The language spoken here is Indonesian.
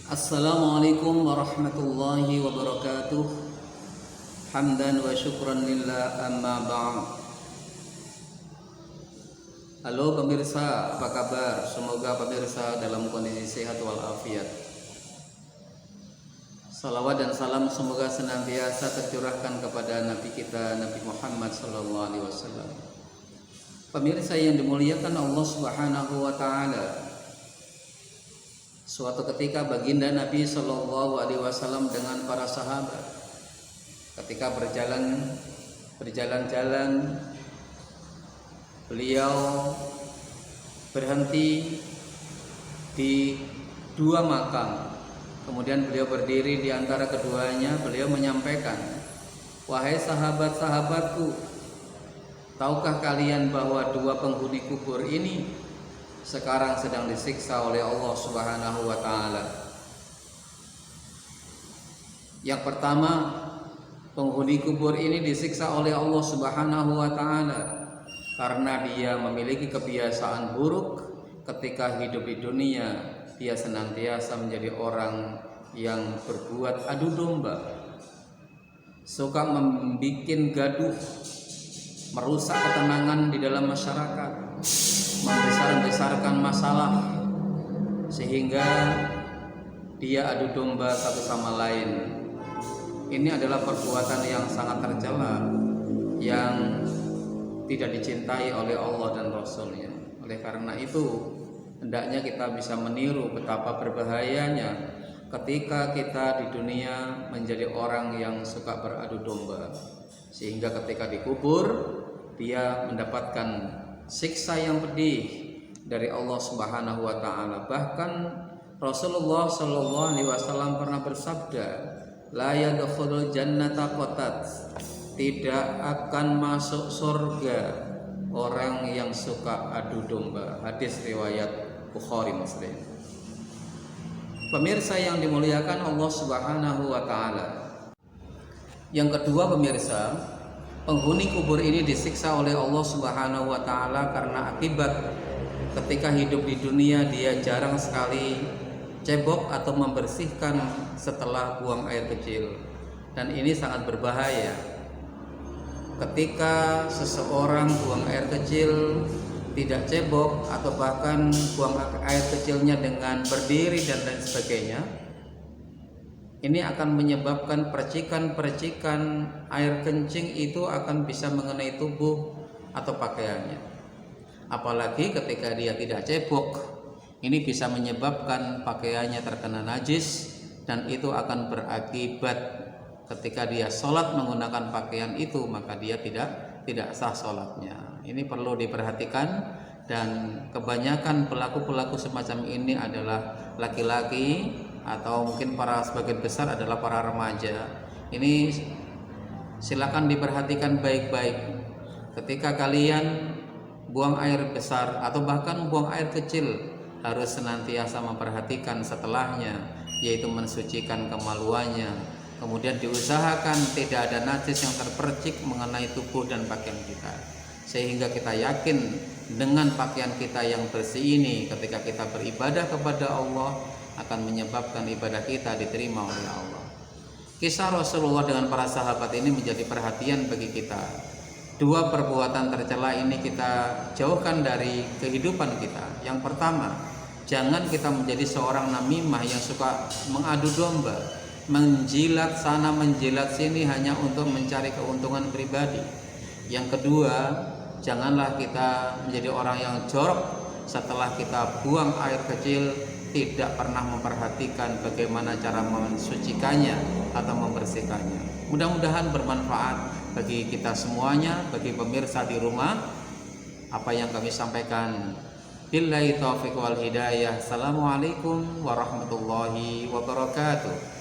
Assalamualaikum warahmatullahi wabarakatuh. Hamdan wa syukran lillah, amma ba'd. Halo pemirsa, apa kabar? Semoga pemirsa dalam kondisi sehat walafiat. Salawat dan salam semoga senantiasa tercurahkan kepada Nabi kita, Nabi Muhammad SAW. Pemirsa yang dimuliakan Allah Subhanahu wa Ta'ala, suatu ketika baginda Nabi SAW dengan para sahabat ketika berjalan-jalan, beliau berhenti di dua makam. Kemudian beliau berdiri di antara keduanya. Beliau menyampaikan, "Wahai sahabat-sahabatku, tahukah kalian bahwa dua penghuni kubur ini sekarang sedang disiksa oleh Allah Subhanahu wa Ta'ala?" Yang pertama, penghuni kubur ini disiksa oleh Allah Subhanahu wa Ta'ala karena dia memiliki kebiasaan buruk. Ketika hidup di dunia, dia senantiasa menjadi orang yang berbuat adu domba, suka membuat gaduh, merusak ketenangan di dalam masyarakat, membesar-besarkan masalah, sehingga dia adu domba satu sama lain. Ini adalah perbuatan yang sangat tercela, yang tidak dicintai oleh Allah dan Rasul-Nya. Oleh karena itu, hendaknya kita bisa meniru betapa berbahayanya ketika kita di dunia menjadi orang yang suka beradu domba, sehingga ketika dikubur dia mendapatkan siksa yang pedih dari Allah Subhanahu wa Ta'ala. Bahkan Rasulullah SAW pernah bersabda, "La yadkhulul jannata qatat," tidak akan masuk surga orang yang suka adu domba. Hadis riwayat Bukhari Muslim. Pemirsa yang dimuliakan Allah Subhanahu wa Ta'ala, yang kedua pemirsa, penghuni kubur ini disiksa oleh Allah Subhanahu wa Ta'ala karena akibat ketika hidup di dunia dia jarang sekali cebok atau membersihkan setelah buang air kecil. Dan ini sangat berbahaya. Ketika seseorang buang air kecil tidak cebok atau bahkan buang air kecilnya dengan berdiri dan lain sebagainya, ini akan menyebabkan percikan-percikan air kencing itu akan bisa mengenai tubuh atau pakaiannya. Apalagi ketika dia tidak cebok, ini bisa menyebabkan pakaiannya terkena najis, dan itu akan berakibat ketika dia sholat menggunakan pakaian itu, maka dia tidak sah sholatnya. Ini perlu diperhatikan, dan kebanyakan pelaku-pelaku semacam ini adalah laki-laki atau mungkin sebagian besar adalah para remaja. Ini silakan diperhatikan baik-baik. Ketika kalian buang air besar atau bahkan buang air kecil, harus senantiasa memperhatikan setelahnya, yaitu mensucikan kemaluannya. Kemudian diusahakan tidak ada najis yang terpercik mengenai tubuh dan pakaian kita, sehingga kita yakin dengan pakaian kita yang bersih ini, ketika kita beribadah kepada Allah, akan menyebabkan ibadah kita diterima oleh Allah. Kisah Rasulullah dengan para sahabat ini menjadi perhatian bagi kita. Dua perbuatan tercela ini kita jauhkan dari kehidupan kita. Yang pertama, jangan kita menjadi seorang namimah yang suka mengadu domba, menjilat sana menjilat sini hanya untuk mencari keuntungan pribadi. Yang kedua, janganlah kita menjadi orang yang jorok setelah kita buang air kecil, tidak pernah memperhatikan bagaimana cara mensucikannya atau membersihkannya. Mudah-mudahan bermanfaat bagi kita semuanya, bagi pemirsa di rumah, apa yang kami sampaikan. Billahi taufiq wal hidayah. Assalamualaikum warahmatullahi wabarakatuh.